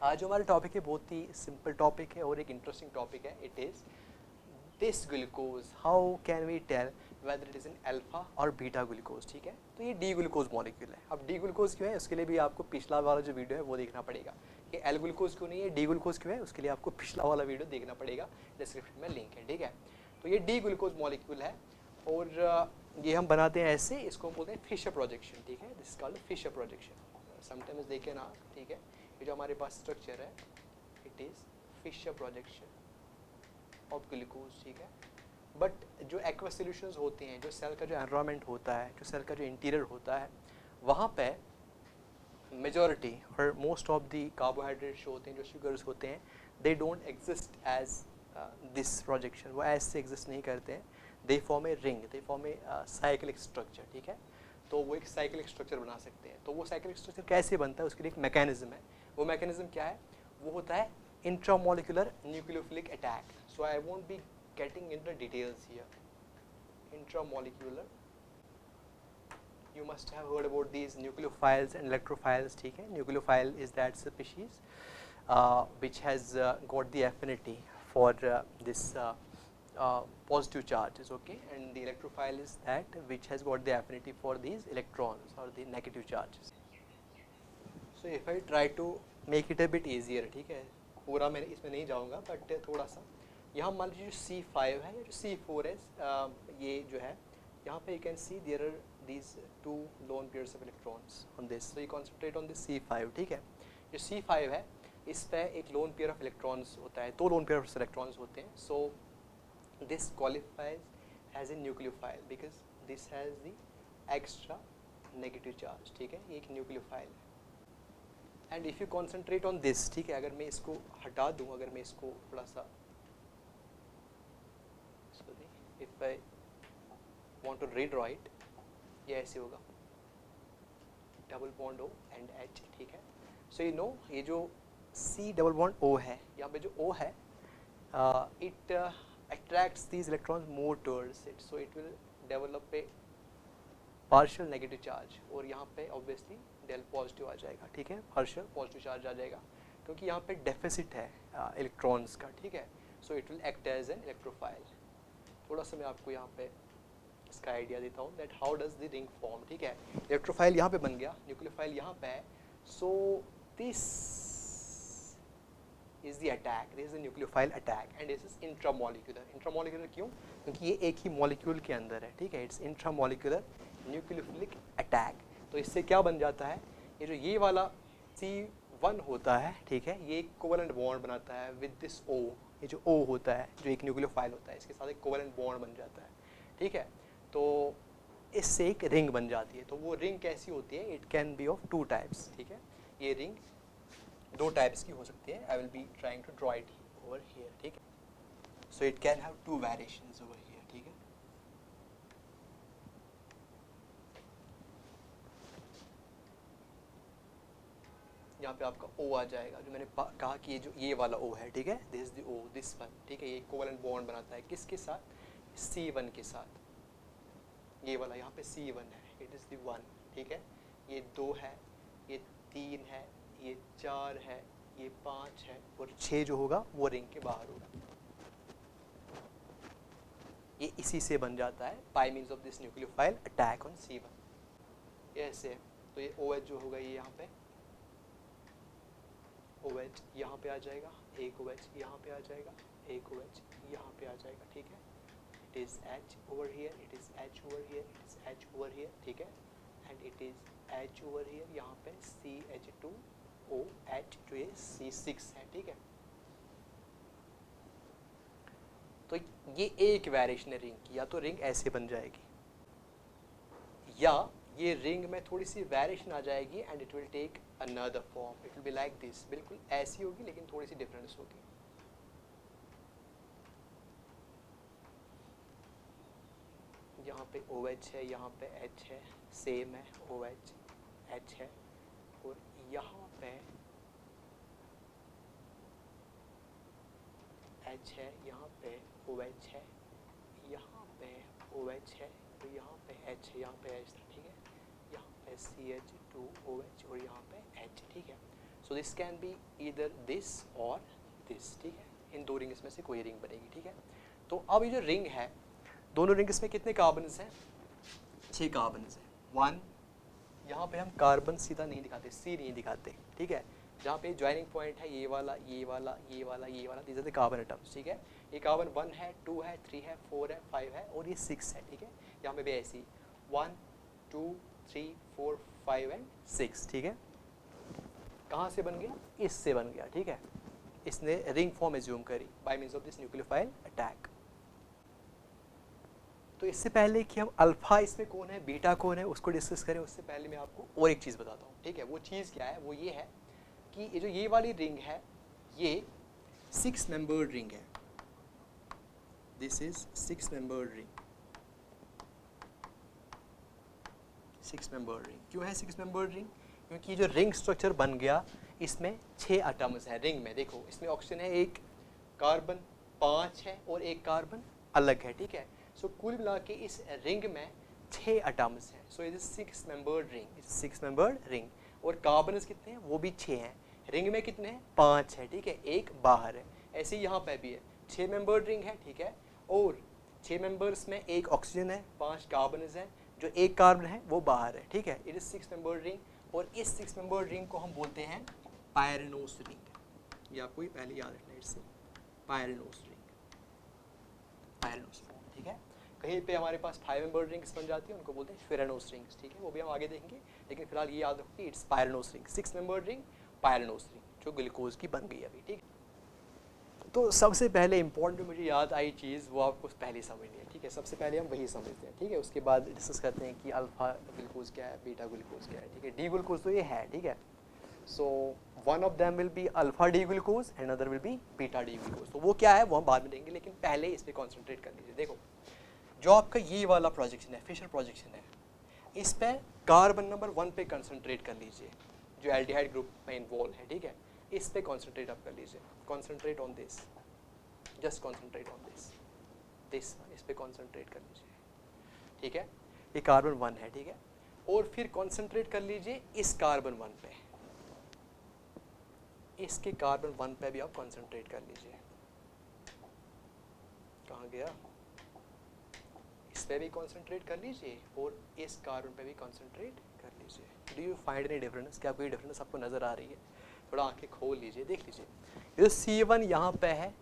आज जो हमारा टॉपिक है बहुत ही सिंपल टॉपिक है और एक इंटरेस्टिंग टॉपिक है. It is this glucose, how can we tell whether it is in alpha और बीटा ग्लूकोज. ठीक है, तो ये डी ग्लूकोज मॉलिक्यूल है. अब डी ग्लूकोज क्यों है उसके लिए भी आपको पिछला वाला जो वीडियो है वो देखना पड़ेगा कि एल ग्लूकोज क्यों नहीं है, डी ग्लूकोज क्यों है, उसके लिए आपको पिछला वाला वीडियो देखना पड़ेगा. डिस्क्रिप्शन में लिंक है. ठीक है, तो ये डी ग्लूकोज मॉलिक्यूल है और ये हम बनाते हैं ऐसे, इसको हम बोलते हैं फिशर प्रोजेक्शन. ठीक है, this is called Fischer projection. Sometimes देखें ना. ठीक है, ये जो हमारे पास स्ट्रक्चर है it is Fischer projection of glucose. ठीक है, बट जो एक्वस सॉल्यूशंस होते हैं, जो सेल का जो एनवायरनमेंट होता है, जो सेल का जो इंटीरियर होता है, वहाँ पे मेजॉरिटी और मोस्ट ऑफ दी कार्बोहाइड्रेट्स जो होते हैं, जो शुगर्स होते हैं, they don't exist as this projection. वो ऐसे एग्जिस्ट नहीं करते हैं. They form a ring, they form a cyclic structure. ठीक है, तो वो एक साइक्लिक स्ट्रक्चर बना सकते हैं. तो वो साइक्लिक स्ट्रक्चर कैसे बनता है उसके लिए एक मैकेनिज्म है. वो मैकेनिज्म क्या है? वो होता है intramolecular nucleophilic attack. So I won't be getting into the details here. Intramolecular, you must have heard about these nucleophiles and electrophiles. ठीक है, nucleophile is that species which has got the affinity for this positive charges, okay, and the electrophile is that which has got the affinity for these electrons or the negative charges. So if I try to make it a bit easier, ठीक है, पूरा मैं इसमें नहीं जाऊँगा but थोड़ा सा यहाँ मान लीजिए जो C5 है या जो C4 है, ये जो है यहाँ पे you can see there are these two lone pairs of electrons on this. So you concentrate on this C5. ठीक है, जो C5 है इस पे एक लोन पेयर ऑफ इलेक्ट्रॉन्स होता है, 2 लोन पेयर ऑफ इलेक्ट्रॉन्स होते हैं. So this qualifies as a nucleophile because this has the extra negative charge. ठीक है, ये एक न्यूक्लियोफाइल है. And if you concentrate on this, ठीक है, अगर मैं इसको हटा दूँ, अगर मैं इसको थोड़ा सा, if I want to redraw it, ये ऐसे होगा double bond O and H. ठीक है, सो यू नो ये जो C डबल बॉन्ड O है, यहाँ पे जो O है it attracts these electrons more towards it, so it will develop a partial negative charge और यहाँ पे obviously del पॉजिटिव आ जाएगा. ठीक है, partial पॉजिटिव चार्ज आ जाएगा क्योंकि यहाँ पे डेफिसिट है इलेक्ट्रॉन्स का. ठीक है, so it will act as an electrophile. थोड़ा सा मैं आपको यहाँ पे इसका आइडिया देता हूँ that how does the ring form. ठीक है, इलेक्ट्रोफाइल यहाँ पे बन गया, न्यूक्लियोफाइल यहाँ पे है. So this is the attack, this is the nucleophile attack and this is intramolecular. Intramolecular क्यों? क्योंकि ये एक ही मॉलिक्यूल के अंदर है. ठीक है, इट्स इंट्रामोलिकुलर न्यूक्लियोफिलिक अटैक. तो इससे क्या बन जाता है, ये जो ये वाला C1 होता है, ठीक है, ये एक कोवेलेंट बॉन्ड बनाता है विद दिस O. ये जो O होता है, जो एक न्यूक्लियोफाइल होता है, इसके साथ एक कोवेलेंट बॉन्ड बन जाता है. ठीक है, तो इससे एक रिंग बन जाती है. तो वो रिंग कैसी होती है? It can B of 2 types. ठीक है, ये रिंग 2 टाइप्स की हो सकती है. I will be trying to draw it over here. ठीक है, so it can have 2 variations over here. ठीक है, यहाँ पे आपका O आ जाएगा, जो मैंने कहा कि ये वाला O है. ठीक है, this is the O, this one. ठीक है, ये कोवेलेंट बॉन्ड बनाता है किसके साथ? C1 के साथ. ये वाला यहाँ पे C1 है, इट इज़ द 1. ठीक है, ये 2 है, ये 3 है, ये 4 है, ये 5 है और 6 जो होगा वो रिंग के बाहर होगा. ये इसी से बन जाता है bye means of this nucleophile attack on C1. ये ऐसे है. तो ये OH जो होगा ये यहाँ पे OH यहाँ पे आ जाएगा, एक OH यहाँ पे आ जाएगा, एक OH यहाँ पे आ जाएगा. ठीक है, it is H over here, it is H over here, it is H over here. ठीक है, and it is H over here. यहाँ पे CH2OH जो ये C6 है. ठीक है, तो ये एक वेरिएशन है रिंग की. या तो रिंग ऐसे बन जाएगी या ये रिंग में थोड़ी सी वेरिएशन आ जाएगी and it will take another form. It will be like this. बिल्कुल ऐसी होगी लेकिन थोड़ी सी डिफरेंस होगी. यहाँ पे OH है, यहाँ पे H है, सेम है, OH H है, और यहाँ पे H है, यहाँ पे OH है, यहाँ पे OH है, और यहाँ पे H है, यहाँ पे H था. ठीक है, यहाँ पे CH2OH और यहाँ पे H. ठीक है, so this can be either this और दिस, ठीक है, इन दो रिंग्स में से कोई रिंग बनेगी, ठीक है। तो अब ये जो रिंग है, दोनों रिंग्स में कितने कार्बन्स हैं, 6 कार्बन्स हैं। 1, यहाँ पे हम कार्बन सीधा नहीं दिखाते, सी नहीं दिखाते, ठीक है। जहाँ पे ज्वाइनिंग पॉइंट है ये वाला, ये वाला, ये वाला, ये वाला, these are the carbon atoms, ठीक है। ये कार्बन 1 है, 2 है, 3 है, 4 है, 5 है और ये 6 है, ठीक है। यहाँ पे भी ऐसी 1 2 3 4 5 एंड 6, ठीक है। कहाँ से बन गया, इससे बन गया, ठीक है। इसने रिंग फॉर्म एज्यूम करी by means of this nucleophile attack. तो इससे पहले कि हम अल्फा इसमें कौन है, बीटा कौन है, उसको डिस्कस करें, उससे पहले मैं आपको और एक चीज़ बताता हूँ, ठीक है। वो चीज़ क्या है, वो ये है कि ये जो ये वाली रिंग है, ये 6 मेंबर्ड रिंग है। This is 6 membered ring. 6 membered ring क्यों है 6 मेंबर्ड रिंग? क्योंकि जो रिंग स्ट्रक्चर बन गया, इसमें 6 एटम्स हैं रिंग में। देखो इसमें ऑक्सीजन है, एक कार्बन 5 है और एक कार्बन अलग है, ठीक है। सो कुल मिला के इस रिंग में 6 एटम्स हैं। So it is 6 membered ring, 6 membered ring. और कार्बन्स कितने हैं, वो भी 6 हैं। रिंग में कितने हैं, 5 है, ठीक है, एक बाहर है। ऐसे ही यहाँ पे भी है, 6 मेंबर्ड रिंग है, ठीक है। और 6 मेंबर्स में एक ऑक्सीजन है, 5 कार्बन्स हैं, जो एक कार्बन है वो बाहर है, ठीक है। It is 6 membered ring. और इस 6 मेंबर्ड रिंग को हम बोलते हैं पायरेनोस रिंग। ये आपको पहले याद रखना है, इससे पायरेनोस रिंग, पायरेनोस रिंग, ठीक है। कहीं पे हमारे पास 5 मेंबर्ड रिंग्स बन जाती है, उनको बोलते हैं फेरेनोस रिंग्स, ठीक है। वो भी हम आगे देखेंगे, लेकिन फिलहाल ये याद रखो कि it's pyranose ring, 6 membered ring, pyranose ring, जो ग्लूकोज की बन गई अभी, ठीक है। तो सबसे पहले इंपॉर्टेंट जो मुझे याद आई चीज़, वो आपको पहले समझनी है, ठीक है। सबसे पहले हम वही समझते हैं, ठीक है। उसके बाद डिस्कस करते हैं कि अल्फा ग्लूकोज क्या है, बीटा ग्लूकोज क्या है, ठीक है। डी ग्लूकोज तो ये है, ठीक है। So one of them will be alpha D glucose and other will be beta D glucose. तो वो क्या है वो हम बाद में देंगे, लेकिन पहले इस पर कॉन्सेंट्रेट कर लीजिए। देखो जो आपका ये वाला प्रोजेक्शन है, फिशर प्रोजेक्शन है, इस पे कार्बन नंबर 1 पे कंसंट्रेट कर लीजिए, जो एल्डिहाइड ग्रुप में इन्वॉल्व है, ठीक है। इस पे कंसंट्रेट आप कर लीजिए, concentrate on this, just concentrate on this one, इस पे कंसंट्रेट कर लीजिए, ठीक है। ये कार्बन 1 है, ठीक है। और फिर कंसंट्रेट कर लीजिए इस कार्बन 1 पे, इसके कार्बन 1 पे भी आप कंसंट्रेट कर लीजिए। कहाँ गया, इस पे भी कंसंट्रेट कर लीजिए और इस कार्बन पे भी कंसंट्रेट कर लीजिए। Do you find any difference? क्या कोई डिफरेंस आपको नजर आ रही है? थोड़ा आंखें खोल लीजिए, देख लीजिए। ये C1 यहाँ पे है,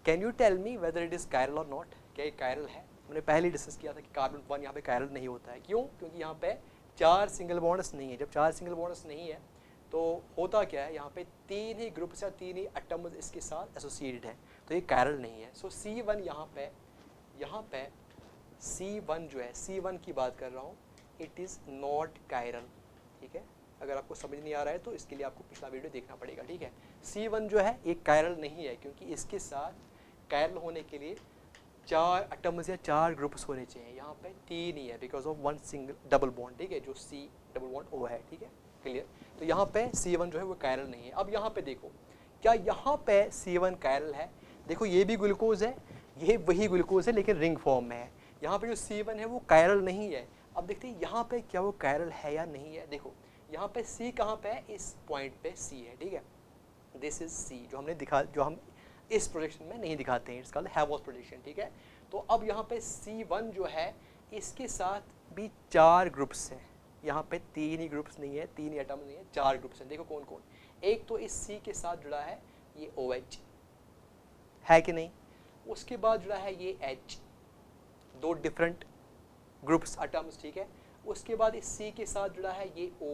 can you tell me whether it is chiral और नॉट? क्या ये कायरल है? हमने पहले डिस्कस किया था कि कार्बन 1 यहाँ पे कायरल नहीं होता है। क्यों? क्योंकि यहाँ पे 4 सिंगल बॉन्ड्स नहीं है। जब 4 सिंगल बॉन्ड्स नहीं है तो होता क्या है, यहाँ पे 3 ही ग्रुप्स या 3 ही एटम्स इसके साथ एसोसिएटेड है, तो ये कायरल नहीं है। सो C1 यहाँ पे C1 जो है, C1 की बात कर रहा हूँ, इट इज़ नॉट कायरल, ठीक है। अगर आपको समझ नहीं आ रहा है तो इसके लिए आपको पिछला वीडियो देखना पड़ेगा, ठीक है। C1 जो है एक कायरल नहीं है, क्योंकि इसके साथ कायरल होने के लिए 4 एटम्स या 4 ग्रुप्स होने चाहिए। यहाँ पे 3 ही है because of 1 single double bond, ठीक है, जो C डबल बॉन्ड O है, ठीक है, क्लियर। तो यहाँ पे C1 जो है वो कायरल नहीं है। अब यहाँ पे देखो, क्या यहाँ पे C1 कायरल है? देखो ये भी ग्लूकोज है, ये वही ग्लूकोज है लेकिन रिंग फॉर्म में है। यहाँ पे जो C1 है वो कायरल नहीं है। अब देखते हैं यहाँ पे क्या वो कायरल है या नहीं है। देखो यहाँ पे C कहाँ पे है, इस पॉइंट पे C है, ठीक है। दिस इज C, जो हमने दिखा, जो हम इस प्रोजेक्शन में नहीं दिखाते हैं, इसका हैवॉस प्रोजेक्शन, ठीक है। तो अब यहाँ पे C1 जो है, इसके साथ भी 4 ग्रुप्स हैं। यहाँ पे 3 ही ग्रुप्स नहीं है, 3 ही एटम नहीं है, 4 ग्रुप्स हैं। देखो कौन कौन। एक तो इस C के साथ जुड़ा है ये OH, है कि नहीं। उसके बाद जुड़ा है ये H, 2 डिफरेंट ग्रुप्स एटम्स, ठीक है। उसके बाद इस C के साथ जुड़ा है ये O,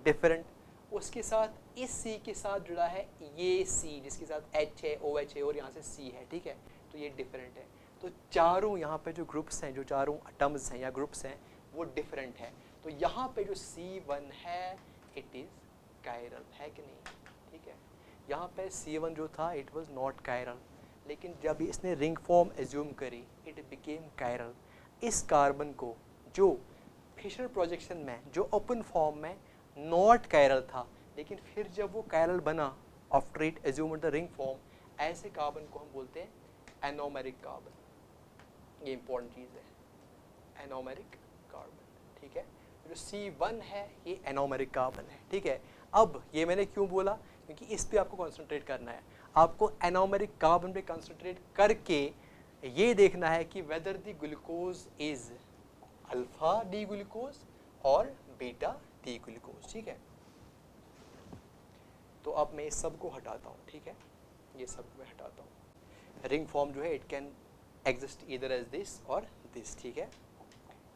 डिफरेंट। उसके साथ इस C के साथ जुड़ा है ये C, जिसके साथ H है, OH है और यहाँ से C है, ठीक है। तो ये डिफरेंट है। तो चारों यहाँ पे जो ग्रुप्स हैं, जो चारों एटम्स हैं या ग्रुप्स हैं, वो डिफरेंट है। तो यहाँ पे जो C1 है इट इज़ कायरल, है कि नहीं, ठीक है। यहाँ पे C1 जो था इट वाज नॉट कायरल, लेकिन जब इसने रिंग फॉर्म एज्यूम करी इट बिकेम कायरल। इस कार्बन को जो फिशर प्रोजेक्शन में, जो ओपन फॉर्म में नॉट कायरल था, लेकिन फिर जब वो कायरल बना after it assumed the ring form, ऐसे कार्बन को हम बोलते हैं एनोमेरिक कार्बन। ये इंपॉर्टेंट चीज़ है, एनोमेरिक कार्बन, ठीक है। जो C1 है ये एनोमेरिक कार्बन है, ठीक है। अब ये मैंने क्यों बोला, क्योंकि इस पे आपको कॉन्सेंट्रेट करना है, आपको एनोमेरिक कार्बन पे कॉन्सेंट्रेट करके ये देखना है कि whether the glucose is alpha D glucose और बीटा डी ग्लूकोज, ठीक है। तो अब मैं इस सब को हटाता हूँ, ठीक है, ये सब मैं हटाता हूँ। रिंग फॉर्म जो है it can exist either as this और दिस, ठीक है।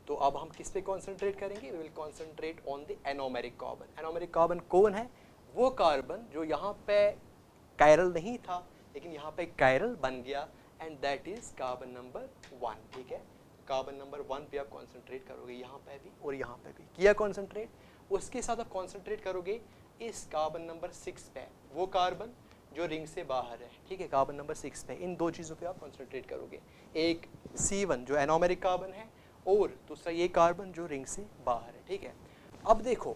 तो अब हम किस पे कॉन्सेंट्रेट करेंगे, we will concentrate on the anomeric carbon. Anomeric carbon कौन है, वो कार्बन जो यहाँ पे कायरल नहीं था लेकिन यहाँ पे कायरल बन गया, and that is carbon number 1, ठीक है। कार्बन नंबर 1 पे आप कॉन्सेंट्रेट करोगे, यहाँ पे भी और यहाँ पे भी किया कॉन्सेंट्रेट। उसके साथ आप कॉन्सेंट्रेट करोगे इस कार्बन नंबर 6 पे, वो कार्बन जो रिंग से बाहर है, ठीक है, कार्बन नंबर 6 पे। इन दो चीज़ों पे आप कॉन्सेंट्रेट करोगे, एक C1 जो एनोमेरिक कार्बन है और दूसरा ये कार्बन जो रिंग से बाहर है, ठीक है। अब देखो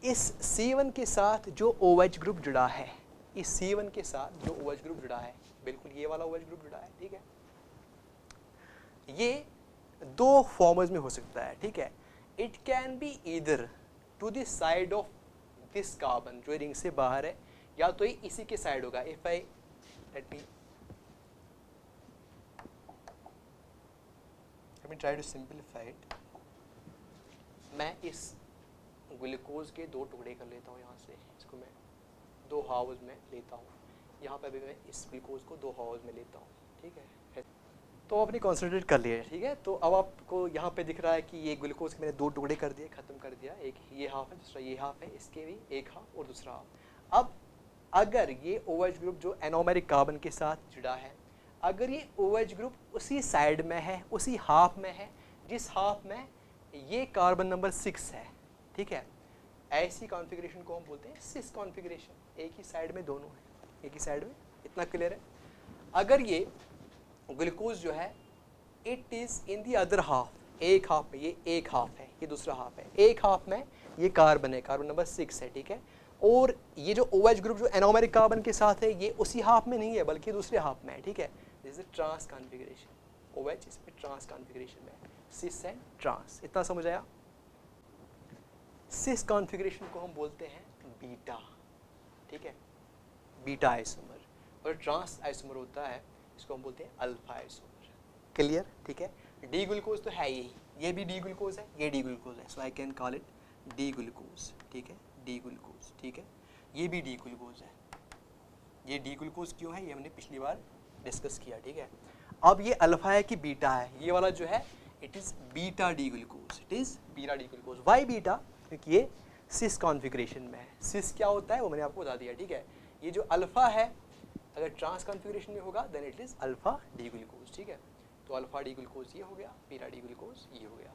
इस C1 के साथ जो OH ग्रुप जुड़ा है, इस C1 के साथ जो OH ग्रुप जुड़ा है, बिल्कुल ये वाला OH ग्रुप जुड़ा है, ठीक है। ये दो फॉर्म्स में हो सकता है, ठीक है। It can be either to the side of this carbon जो रिंग से बाहर है, या तो ये इसी के साइड होगा। If I let me try to simplify it. मैं इस ग्लूकोज के दो टुकड़े कर लेता हूँ, यहाँ से इसको मैं दो हाउस में लेता हूँ, यहाँ पे भी मैं इस ग्लूकोज को दो हाउस में लेता हूँ, ठीक है। तो आपने कॉन्सेंट्रेट कर लिया है, ठीक है। तो अब आपको यहाँ पे दिख रहा है कि ये ग्लूकोज के मैंने दो टुकड़े कर दिए, ख़त्म कर दिया। एक ये हाफ है, दूसरा ये हाफ है, इसके भी एक हाफ और दूसरा हाफ। अब अगर ये OH ग्रुप जो एनोमेरिक कार्बन के साथ जुड़ा है, अगर ये OH ग्रुप उसी साइड में है, उसी हाफ में है जिस हाफ में ये कार्बन नंबर 6 है, ठीक है, ऐसी कॉन्फ़िगरेशन को हम बोलते हैं सिस कॉन्फ़िगरेशन। एक ही साइड में दोनों है, एक ही साइड में, इतना क्लियर है। अगर ये ग्लूकोज जो है it is in the other half, एक हाफ में, ये एक हाफ है, ये दूसरा हाफ है, एक हाफ में ये कार्बन है, कार्बन नंबर 6 है, ठीक है। और ये जो OH ग्रुप जो एनोमेरिक कार्बन के साथ है, ये उसी हाफ में नहीं है बल्कि दूसरे हाफ में है, ठीक है। This is trans configuration, OH इसमें ट्रांस कॉन्फ़िगरेशन में, सिस एंड ट्रांस, इतना समझ आया। सिस कॉन्फ़िगरेशन को हम बोलते हैं बीटा, ठीक है, बीटा आइसोमर। और ट्रांस आइसोमर होता है, इसको हम बोलते हैं अल्फा आइसोमर। क्लियर, ठीक है। डी ग्लूकोज तो है यही, ये भी डी ग्लूकोज है, ये डी ग्लूकोज है, so I can call it D glucose, ठीक है, डी ग्लूकोज, ठीक है। ये भी डी ग्लूकोज है। ये डी ग्लूकोज क्यों है, ये हमने पिछली बार डिस्कस किया, ठीक है। अब ये अल्फा है कि बीटा है, ये वाला जो है it is beta D glucose, it is beta D glucose. Why beta, क्योंकि ये सिस कॉन्फ़िगरेशन में है। सिस क्या होता है वो मैंने आपको बता दिया, ठीक है। ये जो अल्फा है अगर ट्रांस कॉन्फ़िगरेशन में होगा then it is alpha D glucose, ठीक है। तो अल्फा डी ग्लूकोज ये हो गया, बीटा डी ग्लूकोज ये हो गया।